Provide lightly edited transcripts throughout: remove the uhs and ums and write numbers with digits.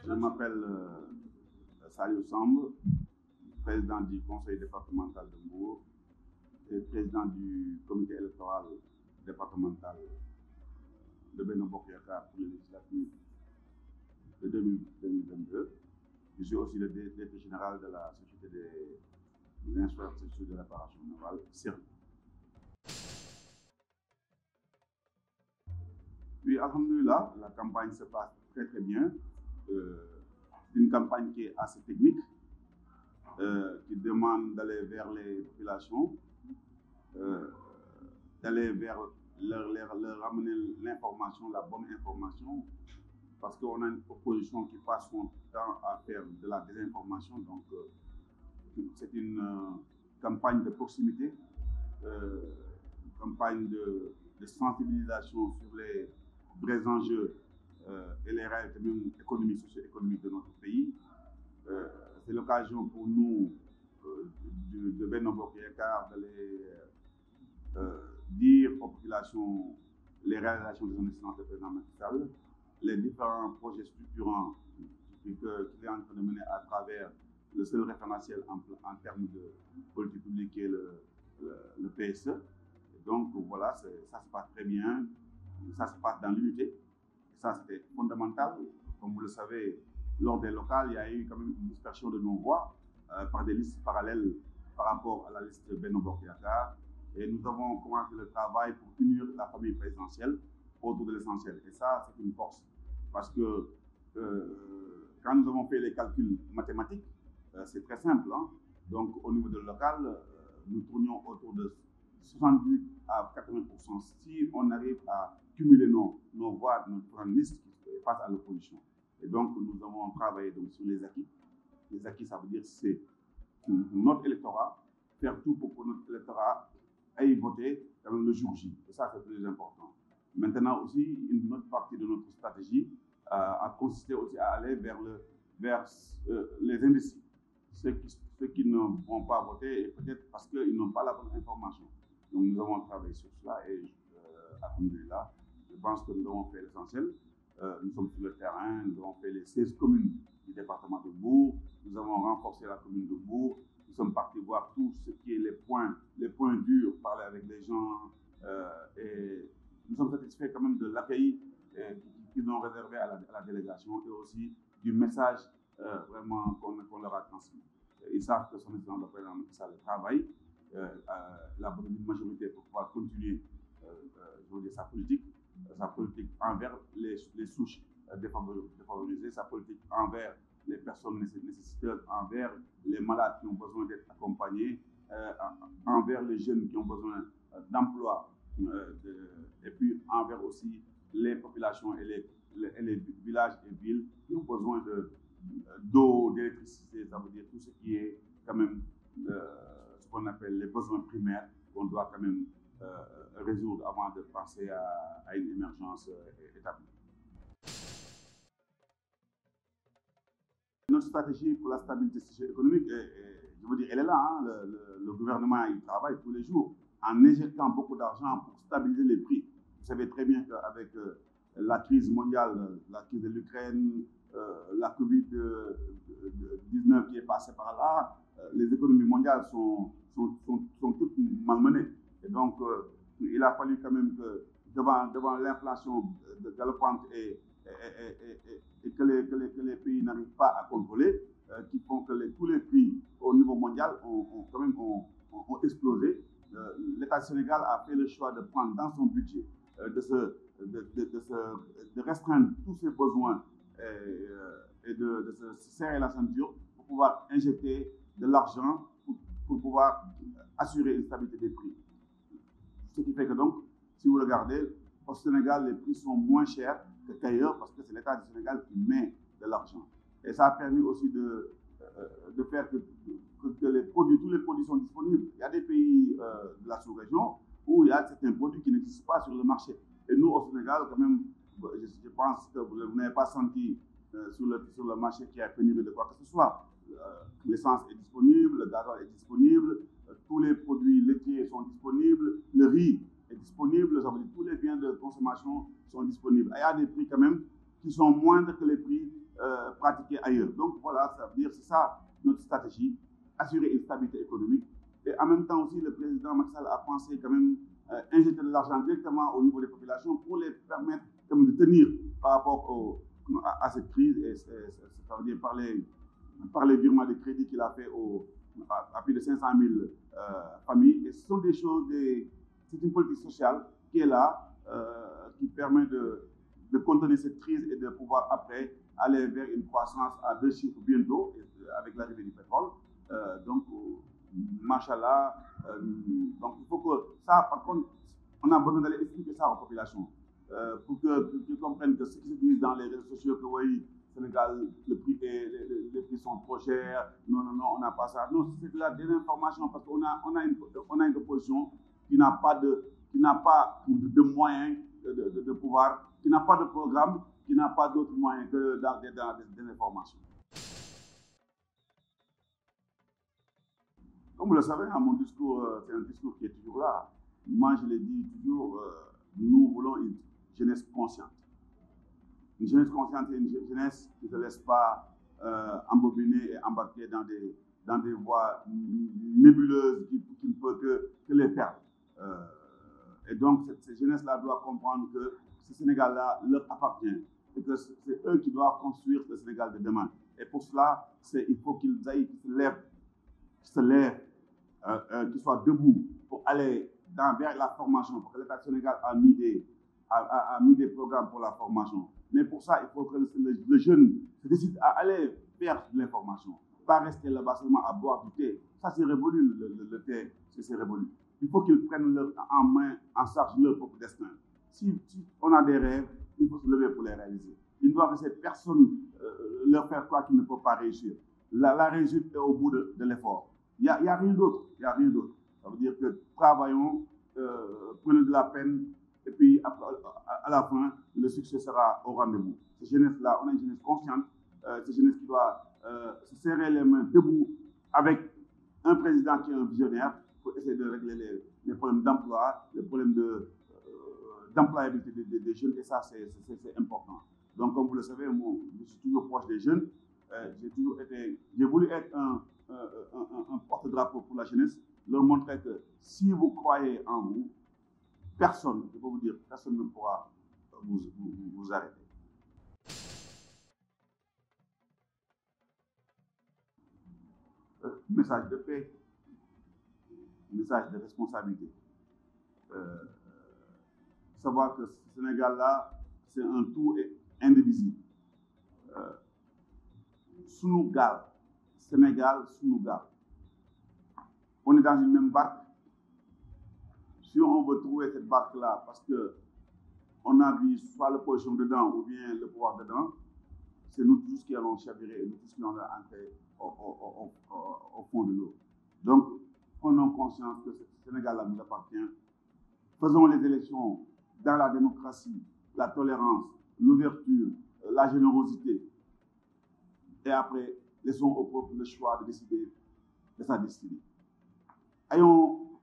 Je m'appelle Saliou Samb, président du conseil départemental de Mbour et président du comité électoral départemental de Benno Bokk Yakaar pour les législatives de 2022. Je suis aussi le directeur général de la Société des infrastructures de réparation navale, SIRN. Oui, alhamdoulilah, la campagne se passe très bien. C'est une campagne qui est assez technique, qui demande d'aller vers les populations, d'aller vers leur ramener l'information, la bonne information, parce qu'on a une opposition qui passe son temps à faire de la désinformation. Donc, c'est une campagne de proximité, une campagne de sensibilisation sur les vrais enjeux et les réalités même économiques, socio-économiques de notre pays. C'est l'occasion pour nous de Benno Bokk Yakaar d'aller dire aux populations les réalisations de son excellence de président Macky Sall, les différents projets structurants qu'il est en train de mener à travers le seul référentiel en termes de politique publique qui est le PSE. Et donc voilà, ça se passe très bien, ça se passe dans l'unité. Ça, c'était fondamental. Comme vous le savez, lors des locales, il y a eu quand même une dispersion de nos voix par des listes parallèles par rapport à la liste Benno Bokk Yakaar. Et nous avons commencé le travail pour unir la famille présidentielle autour de l'essentiel. Et ça, c'est une force. Parce que quand nous avons fait les calculs mathématiques, c'est très simple. Hein? Donc, au niveau de local, nous tournions autour de 78 à 80%. Si on arrive à cumuler nos voix, nos différentes listes face à l'opposition. Et donc, nous avons travaillé donc, sur les acquis. Les acquis, ça veut dire c'est notre électorat, faire tout pour que notre électorat aille voter quand même le jour J. Et ça, c'est très important. Maintenant aussi, une autre partie de notre stratégie a consisté aussi à aller vers les indécis. Ceux qui ne vont pas voter, et peut-être parce qu'ils n'ont pas la bonne information. Donc, nous avons travaillé sur cela et, alhamdoulilah, je pense que nous avons fait l'essentiel. Nous sommes sur le terrain, nous avons fait les 16 communes du département de Mbour, nous avons renforcé la commune de Mbour, nous sommes partis voir tout ce qui est les points durs, parler avec les gens, et nous sommes satisfaits quand même de l'accueil qu'ils ont réservé à la délégation et aussi du message vraiment qu'on leur a transmis. Ils savent que son excellence le président Macky Sall travaille, la bonne majorité pour pouvoir continuer je veux dire, sa politique envers les souches défavorisées, sa politique envers les personnes nécessiteuses, envers les malades qui ont besoin d'être accompagnés, envers les jeunes qui ont besoin d'emploi, et puis envers aussi les populations et les villages et villes qui ont besoin d'eau, d'électricité, ça veut dire tout ce qui est quand même ce qu'on appelle les besoins primaires qu'on doit quand même résoudre avant de passer à une émergence établie. Notre stratégie pour la stabilité socio-économique, je veux dire, elle est là. Hein. Le gouvernement, il travaille tous les jours en injectant beaucoup d'argent pour stabiliser les prix. Vous savez très bien qu'avec la crise mondiale, la crise de l'Ukraine, la Covid-19 qui est passée par là, les économies mondiales sont toutes malmenées. Et donc, il a fallu quand même que devant l'inflation galopante et que les pays n'arrivent pas à contrôler, qui font que tous les prix au niveau mondial ont explosé. L'État du Sénégal a fait le choix de prendre dans son budget, de restreindre tous ses besoins et de se serrer la ceinture pour pouvoir injecter de l'argent pour pouvoir assurer une stabilité des prix. Ce qui fait que donc, si vous regardez, au Sénégal, les prix sont moins chers qu'ailleurs parce que c'est l'État du Sénégal qui met de l'argent. Et ça a permis aussi de faire que tous les produits sont disponibles. Il y a des pays de la sous-région où il y a certains produits qui n'existent pas sur le marché. Et nous, au Sénégal, quand même, je pense que vous n'avez pas senti sur le marché qu'il y a pénurie de quoi que ce soit. L'essence est disponible, le gazole est disponible, tous les produits laitiers sont disponibles, le riz est disponible, ça veut dire tous les biens de consommation sont disponibles. Et il y a des prix quand même qui sont moindres que les prix pratiquées ailleurs. Donc voilà, ça veut dire c'est ça notre stratégie, assurer une stabilité économique. Et en même temps aussi, le président Macky Sall a pensé quand même injecter de l'argent directement au niveau des populations pour les permettre quand même de tenir par rapport à cette crise. Et ça veut dire par les virements de crédit qu'il a fait à plus de 500 000 familles. Et ce sont des choses, c'est une politique sociale qui est là, qui permet de contenir cette crise et de pouvoir après aller vers une croissance à 2 chiffres bientôt avec l'arrivée du pétrole. Donc, machallah, donc il faut que ça, par contre, on a besoin d'aller expliquer ça aux populations pour qu'ils comprennent que ce qui se dit dans les réseaux sociaux, que oui, Sénégal, les prix sont trop chers, non, on n'a pas ça. Non, c'est de la désinformation parce qu'on a une opposition qui n'a pas de moyens de pouvoir, qui n'a pas de programme, qui n'a pas d'autres moyens que dans des informations. Comme vous le savez, mon discours, c'est un discours qui est toujours là. Moi, je l'ai dit toujours, nous voulons une jeunesse consciente. Une jeunesse consciente et une jeunesse qui ne se laisse pas embobiner et embarquer dans des voies nébuleuses qui ne peuvent que les perdre. Et donc, cette jeunesse-là doit comprendre que ce Sénégal-là leur appartient et que c'est eux qui doivent construire le Sénégal de demain. Et pour cela, il faut qu'ils se lèvent, qu'ils soient debout pour aller vers la formation, parce que l'État du Sénégal a mis des programmes pour la formation. Mais pour ça, il faut que le jeune se décide à aller vers l'information, pas rester là-bas seulement à boire du thé. Ça, c'est révolu, le thé, c'est révolu. Il faut qu'ils prennent en charge leur propre destin. Si on a des rêves, il faut se lever pour les réaliser. Il ne doit laisser personne leur faire quoi qu'ils ne peuvent pas réussir. La réussite est au bout de l'effort. Il n'y a rien d'autre. Ça veut dire que travaillons, prenons de la peine, et puis à la fin, le succès sera au rendez-vous. Cette jeunesse-là, on a une jeunesse consciente, cette jeunesse qui doit se serrer les mains debout avec un président qui est un visionnaire pour essayer de régler les problèmes d'emploi, les problèmes d'employabilité des jeunes, et ça, c'est important. Donc, comme vous le savez, moi, je suis toujours proche des jeunes. J'ai voulu être un porte-drapeau pour la jeunesse, leur montrer que si vous croyez en vous, personne, je peux vous dire, personne ne pourra vous arrêter. Message de paix, message de responsabilité. Savoir que ce Sénégal-là, c'est un tout indivisible. Sénégal, Sénégal. On est dans une même barque. Si on veut trouver cette barque-là, parce qu'on a vu soit l'opposition dedans ou bien le pouvoir dedans, c'est nous tous qui allons chavirer et nous tous qui allons entrer au fond de l'eau. Donc, prenons conscience que ce Sénégal-là nous appartient. Faisons les élections dans la démocratie, la tolérance, l'ouverture, la générosité. Et après, laissons au peuple le choix de décider de sa destinée.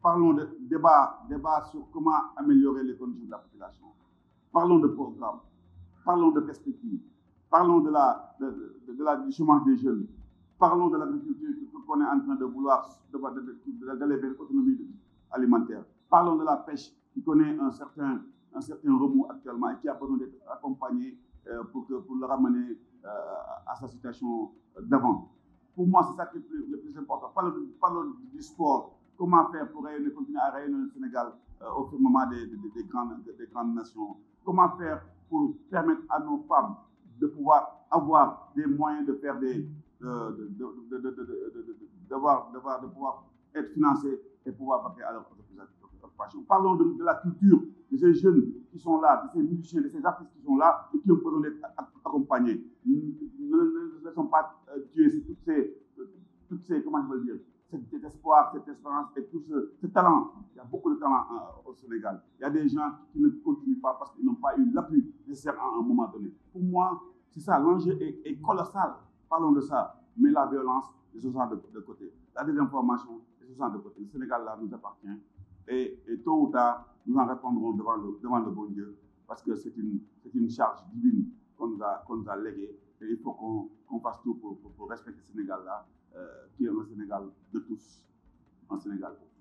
Parlons de débat sur comment améliorer les conditions de la population. Parlons de programme, parlons de perspectives, parlons du chômage des jeunes, parlons de l'agriculture qu'on est en train de vouloir d'aller vers l'autonomie alimentaire. Parlons de la pêche qui connaît un certain remous actuellement et qui a besoin d'être accompagné pour le ramener à sa situation d'avant. Pour moi, c'est ça qui est le plus important. Parlons du sport. Comment faire pour continuer à rayonner le Sénégal au firmament des grandes nations? Comment faire pour permettre à nos femmes de pouvoir avoir des moyens de faire de pouvoir être financées et pouvoir partir à leur occupation? Parlons de la culture, de ces jeunes qui sont là, de ces musiciens, de ces artistes qui sont là et qui ont besoin d'être accompagnés. Ne laissons pas tuer toutes ces, comment je veux dire, cet espoir, cette espérance et tout ce talent. Il y a beaucoup de talent au Sénégal. Il y a des gens qui ne continuent pas parce qu'ils n'ont pas eu l'appui nécessaire à un moment donné. Pour moi, c'est ça, l'enjeu est colossal. Parlons de ça. Mais la violence, les choses de côté. La désinformation, les choses de côté. Le Sénégal, là, nous appartient. Et tôt ou tard, nous en répondrons devant le bon Dieu parce que c'est une charge divine qu'on nous a légué. Et il faut qu'on fasse tout pour respecter ce Sénégal-là, qui est un Sénégal de tous, un Sénégal pour tous.